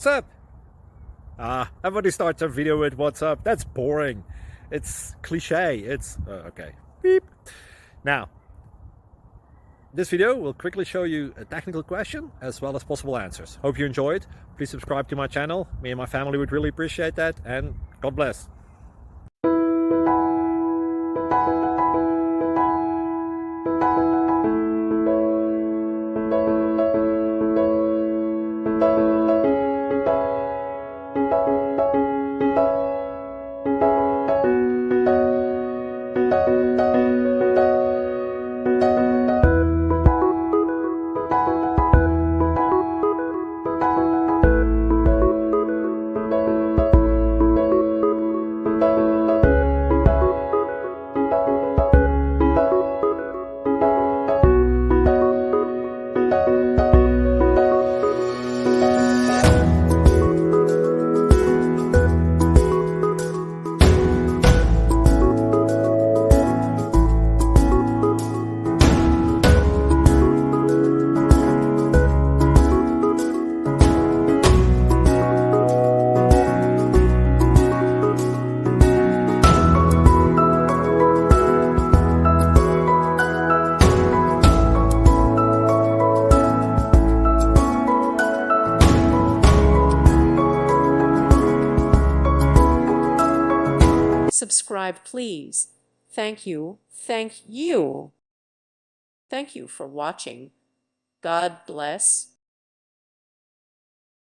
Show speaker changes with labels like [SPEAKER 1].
[SPEAKER 1] what's up? Everybody starts a video with what's up. That's boring. It's cliche. It's okay. Beep. Now, this video will quickly show you a technical question as well as possible answers. Hope you enjoyed. Please subscribe to my channel. Me and my family would really appreciate that, and God bless.
[SPEAKER 2] Subscribe, please. Thank you. Thank you. Thank you for watching. God bless.